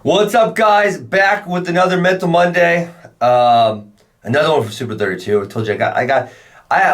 What's up, guys? Back with another Mental Monday. Another one for Super 32. I told you I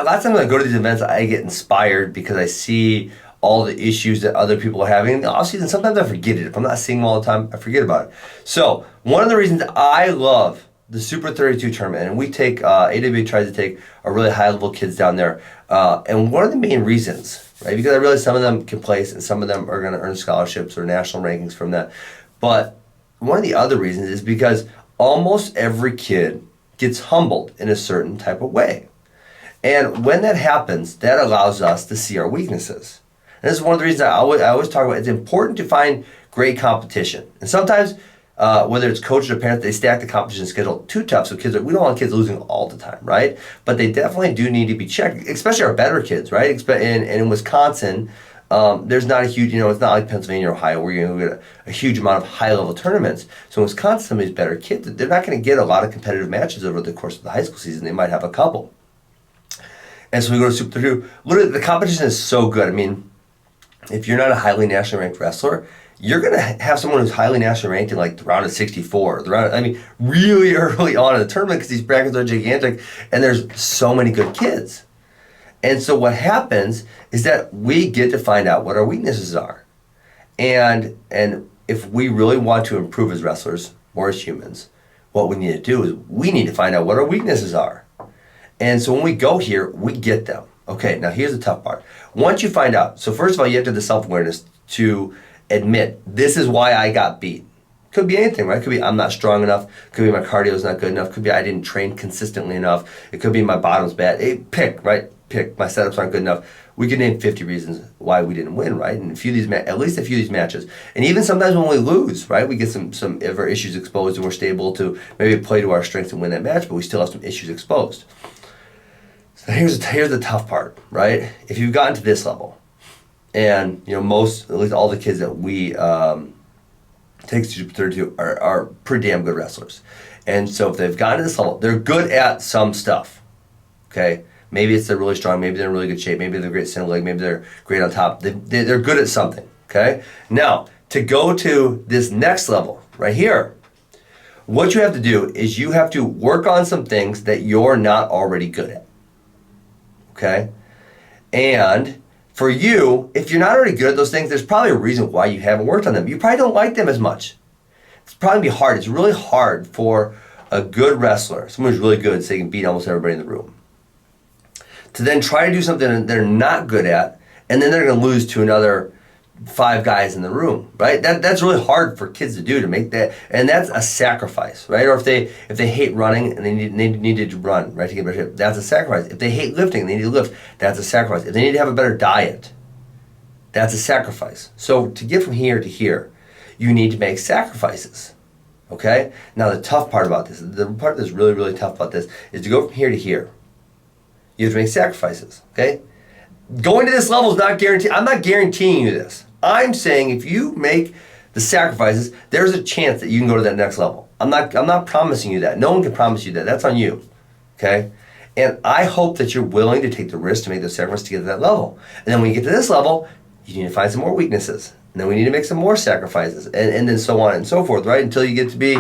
lots of times when I go to these events, I get inspired because I see all the issues that other people are having in the off season. Sometimes I forget it. If I'm not seeing them all the time, I forget about it. So one of the reasons I love the Super 32 tournament, and we take AWA tries to take a really high level kids down there, and one of the main reasons, right? Because I realize some of them can place and some of them are going to earn scholarships or national rankings from that, but one of the other reasons is because almost every kid gets humbled in a certain type of way. And when that happens, that allows us to see our weaknesses. And this is one of the reasons I always talk about it's important to find great competition. And sometimes, whether it's coaches or parents, they stack the competition schedule too tough. So we don't want kids losing all the time, right? But they definitely do need to be checked, especially our better kids, right? And in Wisconsin, there's not a huge, it's not like Pennsylvania or Ohio where you're going to get a huge amount of high-level tournaments. So in Wisconsin, some of these better kids, they're not going to get a lot of competitive matches over the course of the high school season. They might have a couple. And so we go to Super 32. Literally, the competition is so good. I mean, if you're not a highly nationally ranked wrestler, you're going to have someone who's highly nationally ranked in like the round of 64. Really early on in the tournament because these brackets are gigantic and there's so many good kids. And so what happens is that we get to find out what our weaknesses are. And if we really want to improve as wrestlers or as humans, what we need to do is we need to find out what our weaknesses are. And so when we go here, we get them. Okay, now here's the tough part. Once you find out, so first of all, you have to have the self-awareness to admit, this is why I got beat. Could be anything, right? Could be I'm not strong enough. Could be my cardio is not good enough. Could be I didn't train consistently enough. It could be my bottom's bad. Pick, right? Pick. My setups aren't good enough. We could name 50 reasons why we didn't win, right? And at least a few of these matches. And even sometimes when we lose, right? We get some of our issues exposed and we're stable to maybe play to our strengths and win that match, but we still have some issues exposed. So here's the tough part, right? If you've gotten to this level, and most, at least all the kids that we take to Super 32 are pretty damn good wrestlers. And so if they've gotten to this level, they're good at some stuff, okay? Maybe they're really strong, maybe they're in really good shape, maybe they're great center leg, maybe they're great on top. They're good at something, okay? Now, to go to this next level right here, what you have to do is you have to work on some things that you're not already good at, okay? And for you, if you're not already good at those things, there's probably a reason why you haven't worked on them. You probably don't like them as much. It's probably be hard. It's really hard for a good wrestler, someone who's really good, so they can beat almost everybody in the room, to then try to do something that they're not good at, and then they're going to lose to another 5 guys in the room, right? That's really hard for kids to do, to make that, and that's a sacrifice, right? Or if they hate running and they need to run, right, to get better shape, that's a sacrifice. If they hate lifting and they need to lift, that's a sacrifice. If they need to have a better diet, that's a sacrifice. So to get from here to here, you need to make sacrifices, okay? Now the tough part about this, the part that's really, really tough about this, is to go from here to here. You have to make sacrifices, okay? Going to this level is not guaranteed. I'm not guaranteeing you this. I'm saying if you make the sacrifices, there's a chance that you can go to that next level. I'm not promising you that. No one can promise you that. That's on you, okay? And I hope that you're willing to take the risk to make those sacrifices to get to that level. And then when you get to this level, you need to find some more weaknesses. And then we need to make some more sacrifices, and then so on and so forth, right? Until you get to be,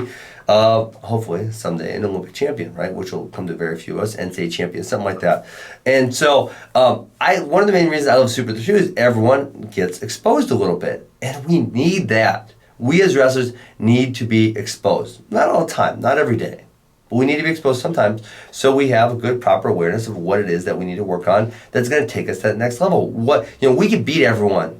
hopefully someday, an Olympic champion, right? Which will come to very few of us, NCAA champion, something like that. And so one of the main reasons I love Super 32 is everyone gets exposed a little bit. And we need that. We as wrestlers need to be exposed. Not all the time, not every day. But we need to be exposed sometimes so we have a good, proper awareness of what it is that we need to work on that's going to take us to that next level. We can beat everyone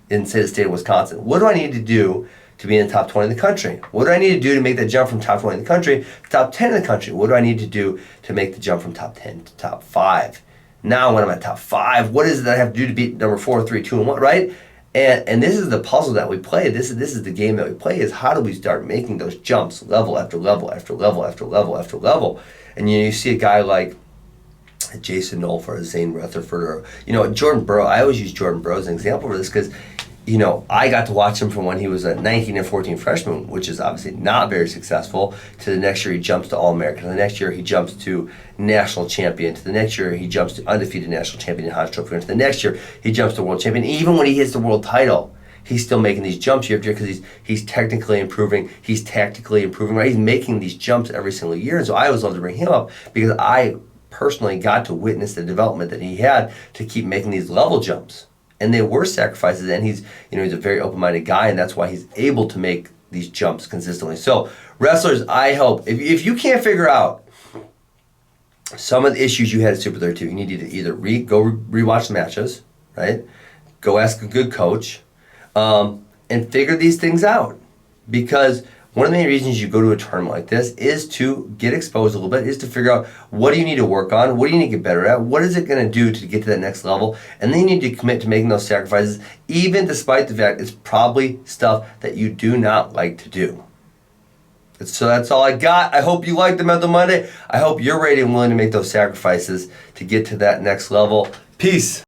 in, say, the state of Wisconsin. What do I need to do to be in the top 20 in the country? What do I need to do to make that jump from top 20 in the country to top 10 in the country? What do I need to do to make the jump from top 10 to top 5? Now when I'm at top 5, what is it that I have to do to beat number 4, 3, 2, and 1, right? And this is the puzzle that we play. This is the game that we play, is how do we start making those jumps level after level after level after level after level. And you see a guy like Jason Nolf or Zane Rutherford or Jordan Burroughs. I always use Jordan Burroughs as an example for this because I got to watch him from when he was a 19 and 14 freshman, which is obviously not very successful, to the next year he jumps to All-American. The next year he jumps to national champion. To the next year he jumps to undefeated national champion in Hodge Trophy. And to the next year he jumps to world champion. Even when he hits the world title, he's still making these jumps year after year because he's technically improving, he's tactically improving, right? He's making these jumps every single year. And so I always love to bring him up because I personally got to witness the development that he had to keep making these level jumps. And they were sacrifices, and he's a very open-minded guy, and that's why he's able to make these jumps consistently. So wrestlers, I hope, if you can't figure out some of the issues you had at Super 32, you need to either go rewatch the matches, right? Go ask a good coach, and figure these things out. Because one of the main reasons you go to a tournament like this is to get exposed a little bit, is to figure out what do you need to work on, what do you need to get better at, what is it going to do to get to that next level, and then you need to commit to making those sacrifices, even despite the fact it's probably stuff that you do not like to do. So that's all I got. I hope you liked the Mental Monday. I hope you're ready and willing to make those sacrifices to get to that next level. Peace.